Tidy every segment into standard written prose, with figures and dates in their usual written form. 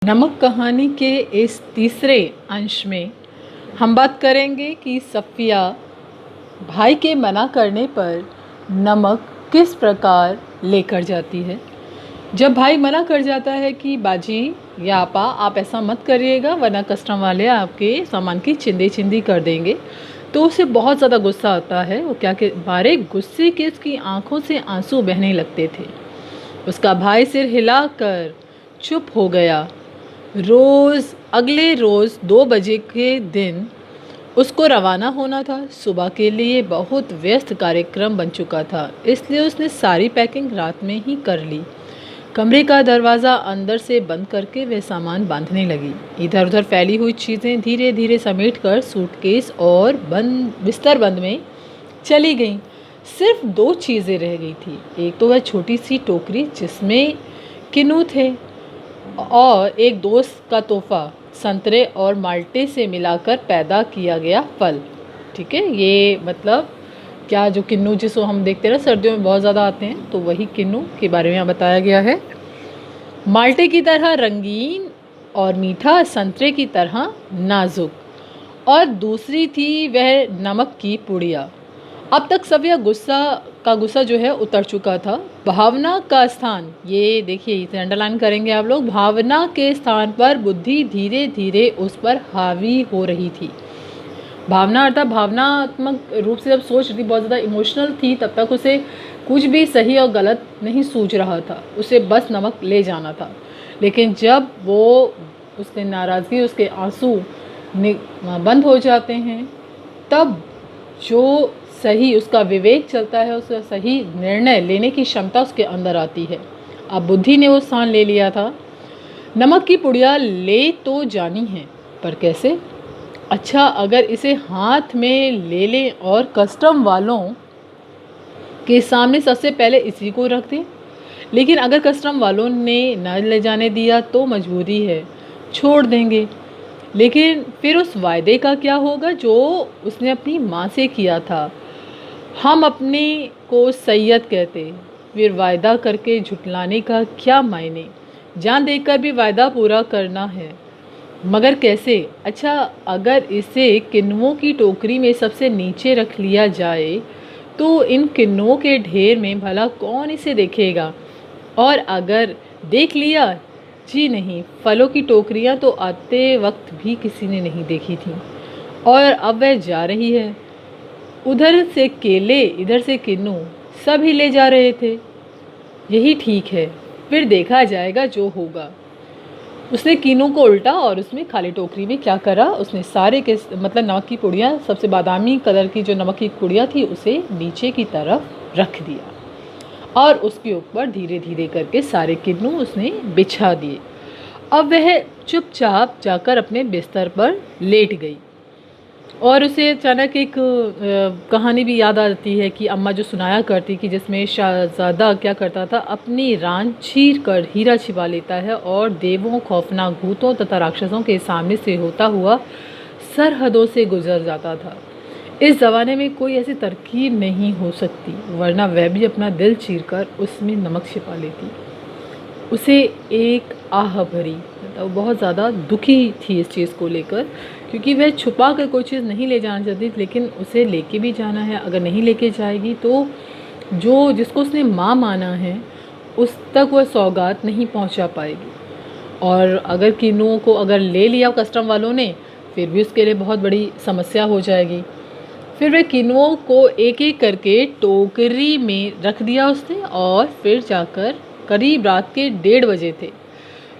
नमक कहानी के इस तीसरे अंश में हम बात करेंगे कि सफ़िया भाई के मना करने पर नमक किस प्रकार लेकर जाती है। जब भाई मना कर जाता है कि बाजी या आपा आप ऐसा मत करिएगा वरना कस्टम वाले आपके सामान की चिंदी चिंदी कर देंगे, तो उसे बहुत ज़्यादा गुस्सा आता है। वो क्या के बारे गुस्से के उसकी आंखों से आंसू बहने लगते थे। उसका भाई सिर हिलाकर चुप हो गया। अगले रोज़ 2 बजे के दिन उसको रवाना होना था। सुबह के लिए बहुत व्यस्त कार्यक्रम बन चुका था, इसलिए उसने सारी पैकिंग रात में ही कर ली। कमरे का दरवाज़ा अंदर से बंद करके वह सामान बांधने लगी। इधर उधर फैली हुई चीज़ें धीरे धीरे समेटकर सूटकेस और बिस्तर बंद में चली गईं। सिर्फ 2 चीज़ें रह गई थी। एक तो वह छोटी सी टोकरी जिसमें किन्नू थे, और एक दोस्त का तोहफा संतरे और माल्टे से मिलाकर पैदा किया गया फल। ठीक है, ये मतलब क्या जो किन्नू जिसको हम देखते हैं ना सर्दियों में बहुत ज़्यादा आते हैं, तो वही किन्नू के बारे में यहाँ बताया गया है। माल्टे की तरह रंगीन और मीठा, संतरे की तरह नाजुक, और दूसरी थी वह नमक की पुड़िया। अब तक सफ़िया गुस्सा जो है उतर चुका था। भावना का स्थान, ये देखिए इसे अंडरलाइन करेंगे आप लोग, भावना के स्थान पर बुद्धि धीरे धीरे उस पर हावी हो रही थी। भावना अर्थात भावनात्मक रूप से जब सोच रही थी, बहुत ज़्यादा इमोशनल थी, तब तक उसे कुछ भी सही और गलत नहीं सूझ रहा था। उसे बस नमक ले जाना था। लेकिन जब वो उसके नाराज़गी, उसके आंसू बंद हो जाते हैं, तब जो सही उसका विवेक चलता है, उसका सही निर्णय लेने की क्षमता उसके अंदर आती है। अब बुद्धि ने वो स्थान ले लिया था। नमक की पुड़िया ले तो जानी है, पर कैसे? अच्छा, अगर इसे हाथ में ले लें और कस्टम वालों के सामने सबसे पहले इसी को रख दें। लेकिन अगर कस्टम वालों ने न ले जाने दिया तो मजबूरी है, छोड़ देंगे। लेकिन फिर उस वायदे का क्या होगा जो उसने अपनी माँ से किया था? हम अपने को सैयद कहते, फिर वायदा करके झुटलाने का क्या मायने? जान देकर भी वायदा पूरा करना है, मगर कैसे? अच्छा, अगर इसे किन्नुओं की टोकरी में सबसे नीचे रख लिया जाए तो इन किन्नुओं के ढेर में भला कौन इसे देखेगा? और अगर देख लिया, जी नहीं, फलों की टोकरियां तो आते वक्त भी किसी ने नहीं देखी थी, और अब वह जा रही है। उधर से केले, इधर से किन्नू, सभी ले जा रहे थे। यही ठीक है, फिर देखा जाएगा जो होगा। उसने किन्नू को उल्टा और उसमें खाली टोकरी में क्या करा, उसने सारे के मतलब नमक की पुड़िया, सबसे बादामी कलर की जो नमक की पुड़िया थी, उसे नीचे की तरफ रख दिया और उसके ऊपर धीरे धीरे करके सारे किन्नू उसने बिछा दिए। अब वह चुपचाप जाकर अपने बिस्तर पर लेट गई, और उसे अचानक एक कहानी भी याद आती है कि अम्मा जो सुनाया करती कि जिसमें शहज़ादा क्या करता था, अपनी रान चीर कर हीरा छिपा लेता है और देवों, खौफनाक भूतों तथा राक्षसों के सामने से होता हुआ सरहदों से गुजर जाता था। इस ज़माने में कोई ऐसी तरकीब नहीं हो सकती, वरना वह भी अपना दिल चीर कर उसमें नमक छिपा लेती। उसे एक आह भरी, मतलब बहुत ज़्यादा दुखी थी इस चीज़ को लेकर, क्योंकि वह छुपा कर कोई चीज़ नहीं ले जाना चाहती, लेकिन उसे लेके भी जाना है। अगर नहीं लेके जाएगी तो जो जिसको उसने माँ माना है उस तक वह सौगात नहीं पहुँचा पाएगी। और अगर किन्नुओं को अगर ले लिया कस्टम वालों ने, फिर भी उसके लिए बहुत बड़ी समस्या हो जाएगी। फिर वह किन्नुओं को एक एक करके टोकरी में रख दिया उसने, और फिर जाकर करीब रात के 1:30 बजे थे।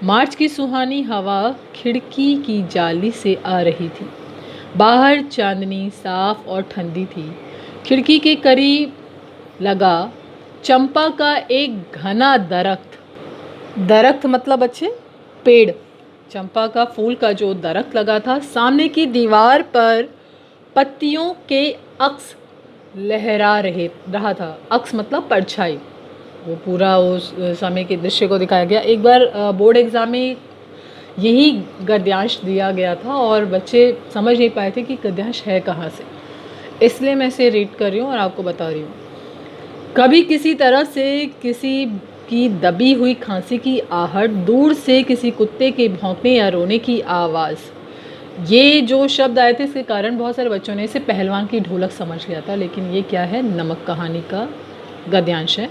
मार्च की सुहानी हवा खिड़की की जाली से आ रही थी। बाहर चांदनी साफ और ठंडी थी। खिड़की के करीब लगा चंपा का एक घना दरख्त मतलब अच्छे पेड़, चंपा का फूल का जो दरख्त लगा था, सामने की दीवार पर पत्तियों के अक्स लहरा रहा था। अक्स मतलब परछाई। वो पूरा उस समय के दृश्य को दिखाया गया। एक बार बोर्ड एग्ज़ाम में यही गद्यांश दिया गया था और बच्चे समझ नहीं पाए थे कि गद्यांश है कहाँ से, इसलिए मैं इसे रीड कर रही हूँ और आपको बता रही हूँ। कभी किसी तरह से किसी की दबी हुई खांसी की आहट, दूर से किसी कुत्ते के भौंकने या रोने की आवाज़। ये जो शब्द आए थे इसके कारण बहुत सारे बच्चों ने इसे पहलवान की ढोलक समझ लिया था, लेकिन ये क्या है, नमक कहानी का गद्यांश है।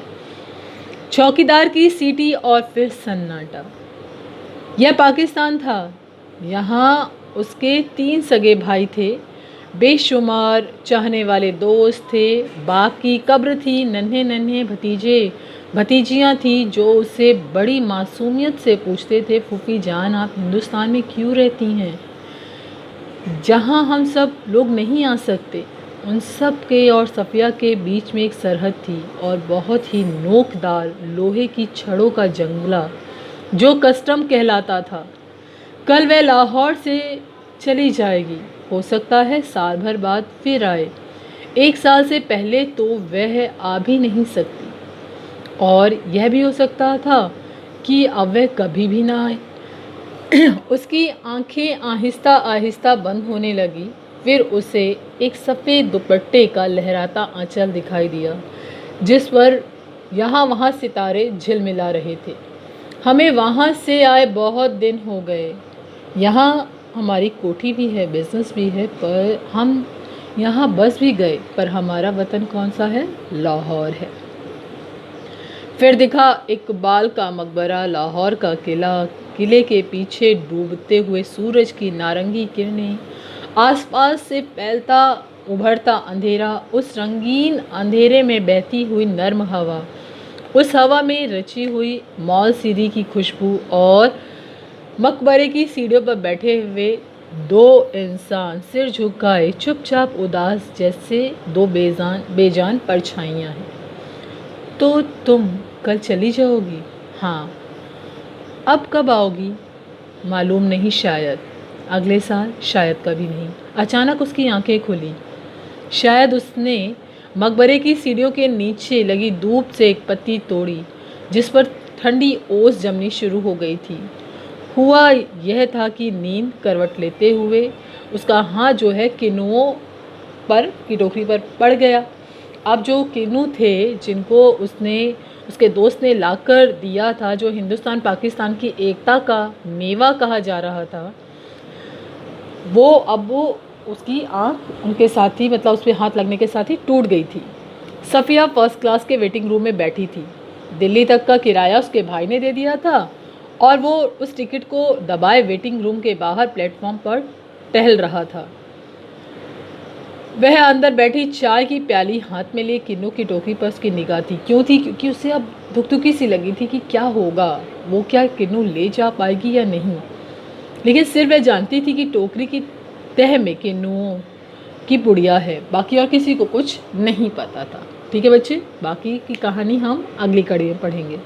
चौकीदार की सीटी और फिर सन्नाटा। यह पाकिस्तान था। यहाँ उसके 3 सगे भाई थे, बेशुमार चाहने वाले दोस्त थे, बाप की कब्र थी, नन्हे नन्हे भतीजे भतीजियाँ थी जो उससे बड़ी मासूमियत से पूछते थे, फूफी जान आप हिंदुस्तान में क्यों रहती हैं, जहाँ हम सब लोग नहीं आ सकते। उन सब के और सफ़िया के बीच में एक सरहद थी और बहुत ही नोकदार लोहे की छड़ों का जंगला जो कस्टम कहलाता था। कल वह लाहौर से चली जाएगी, हो सकता है साल भर बाद फिर आए। 1 साल से पहले तो वह आ भी नहीं सकती, और यह भी हो सकता था कि अब वह कभी भी ना आए। उसकी आंखें आहिस्ता आहिस्ता बंद होने लगी। फिर उसे एक सफ़ेद दुपट्टे का लहराता आंचल दिखाई दिया जिस पर यहाँ वहाँ सितारे झिलमिला रहे थे। हमें वहाँ से आए बहुत दिन हो गए। यहाँ हमारी कोठी भी है, बिजनेस भी है, पर हम यहाँ बस भी गए, पर हमारा वतन कौन सा है, लाहौर है। फिर दिखा इकबाल का मकबरा, लाहौर का किला, किले के पीछे डूबते हुए सूरज की नारंगी किरणें, आसपास से फैलता उभरता अंधेरा, उस रंगीन अंधेरे में बहती हुई नर्म हवा, उस हवा में रची हुई मौल सीरी की खुशबू, और मकबरे की सीढ़ियों पर बैठे हुए 2 इंसान सिर झुकाए चुपचाप उदास जैसे 2 बेजान परछाइयाँ हैं। तो तुम कल चली जाओगी? हाँ। अब कब आओगी? मालूम नहीं, शायद अगले साल, शायद कभी नहीं। अचानक उसकी आंखें खुली। शायद उसने मकबरे की सीढ़ियों के नीचे लगी धूप से एक पत्ती तोड़ी जिस पर ठंडी ओस जमनी शुरू हो गई थी। हुआ यह था कि नींद करवट लेते हुए उसका हाथ जो है किनुओं पर की टोकरी पर पड़ गया। अब जो किन्नू थे जिनको उसके दोस्त ने लाकर दिया था, जो हिंदुस्तान पाकिस्तान की एकता का मेवा कहा जा रहा था, वो उसकी आँख उनके साथ ही, मतलब उस पर हाथ लगने के साथ ही टूट गई थी। सफ़िया फर्स्ट क्लास के वेटिंग रूम में बैठी थी। दिल्ली तक का किराया उसके भाई ने दे दिया था और वो उस टिकट को दबाए वेटिंग रूम के बाहर प्लेटफॉर्म पर टहल रहा था। वह अंदर बैठी चाय की प्याली हाथ में लिए किन्नू की टोकरी पर उसकी निगाह थी। क्यों थी? क्योंकि उसे अब दुखी सी लगी थी कि क्या होगा, वो क्या किन्नू ले जा पाएगी या नहीं। लेकिन सिर्फ वह जानती थी कि टोकरी की तह में किन्नुओं की पुड़िया है, बाकी और किसी को कुछ नहीं पता था। ठीक है बच्चे, बाकी की कहानी हम अगली कड़ी में पढ़ेंगे।